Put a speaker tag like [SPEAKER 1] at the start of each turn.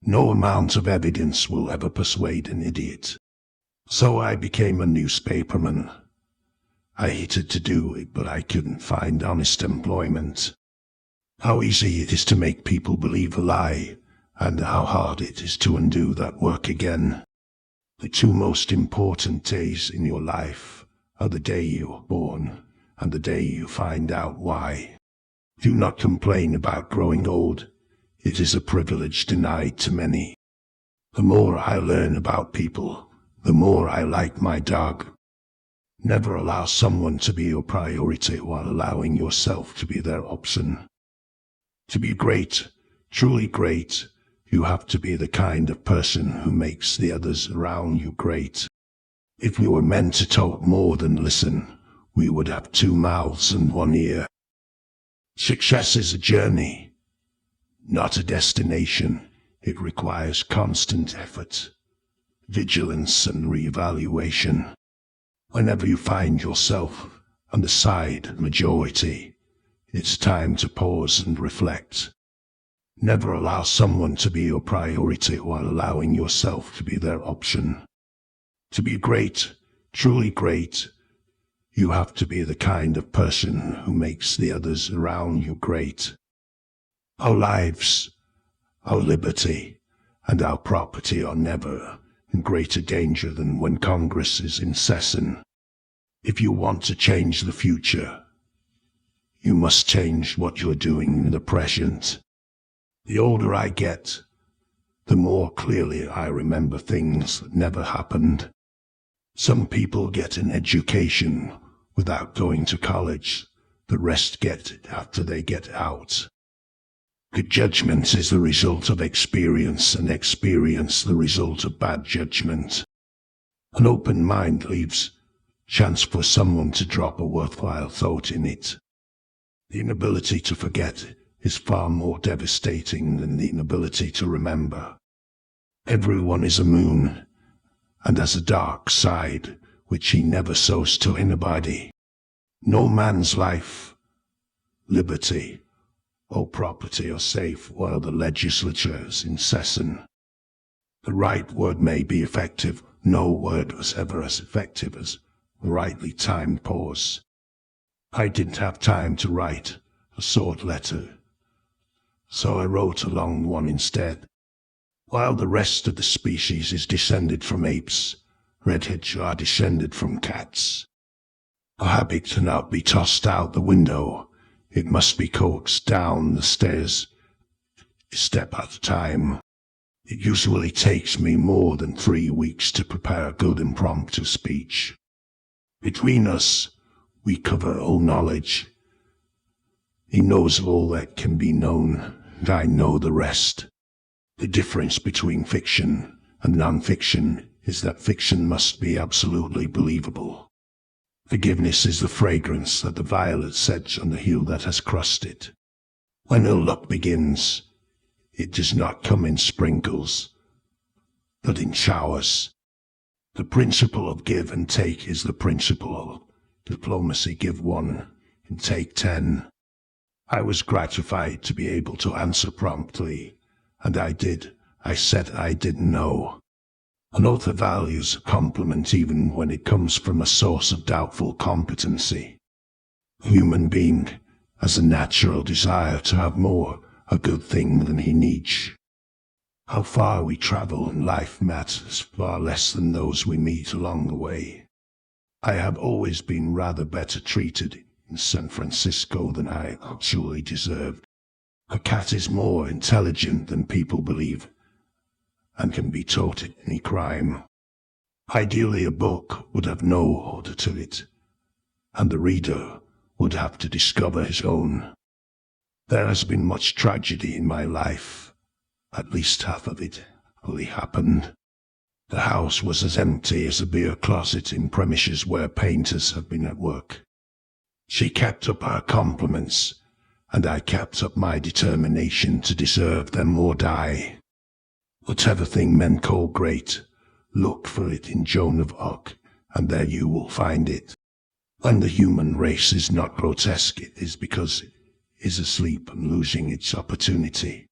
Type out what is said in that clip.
[SPEAKER 1] No amount of evidence will ever persuade an idiot. So I became a newspaperman. I hated to do it, but I couldn't find honest employment. How easy it is to make people believe a lie, and how hard it is to undo that work again. The two most important days in your life are the day you are born and the day you find out why. Do not complain about growing old. It is a privilege denied to many. The more I learn about people, the more I like my dog. Never allow someone to be your priority while allowing yourself to be their option. To be great, truly great, you have to be the kind of person who makes the others around you great. If we were meant to talk more than listen, we would have 2 mouths and 1 ear. Success is a journey, not a destination. It requires constant effort, vigilance, and reevaluation. Whenever you find yourself on the side of majority, it's time to pause and reflect. Never allow someone to be your priority while allowing yourself to be their option. To be great, truly great, you have to be the kind of person who makes the others around you great. Our lives, our liberty, and our property are never in greater danger than when Congress is in session. If you want to change the future, you must change what you're doing in the present. The older I get, the more clearly I remember things that never happened. Some people get an education without going to college. The rest get it after they get out. Good judgment is the result of experience, and experience the result of bad judgment. An open mind leaves chance for someone to drop a worthwhile thought in it. The inability to forget is far more devastating than the inability to remember. Everyone is a moon, and has a dark side which he never shows to anybody. No man's life, liberty, or property are safe while the legislature is in session. The right word may be effective. No word was ever as effective as a rightly timed pause. I didn't have time to write a short letter, so I wrote a long one instead. While the rest of the species is descended from apes, redheads are descended from cats. A habit cannot be tossed out the window. It must be coaxed down the stairs, a step at a time. It usually takes me more than 3 weeks to prepare a good impromptu speech. Between us, we cover all knowledge. He knows all that can be known, and I know the rest. The difference between fiction and non-fiction is that fiction must be absolutely believable. Forgiveness is the fragrance that the violet sets on the heel that has crushed it. When ill luck begins, it does not come in sprinkles, but in showers. The principle of give and take is the principle of diplomacy. Give 1 and take 10. I was gratified to be able to answer promptly, and I did. I said I didn't know. An author values a compliment even when it comes from a source of doubtful competency. A human being has a natural desire to have more a good thing than he needs. How far we travel in life matters far less than those we meet along the way. I have always been rather better treated in San Francisco than I actually deserved. A cat is more intelligent than people believe, and can be taught any crime. Ideally, a book would have no order to it, and the reader would have to discover his own. There has been much tragedy in my life. At least half of it really happened. The house was as empty as a beer closet in premises where painters have been at work. She kept up her compliments, and I kept up my determination to deserve them or die. Whatever thing men call great, look for it in Joan of Arc, and there you will find it. When the human race is not grotesque, it is because it is asleep and losing its opportunity.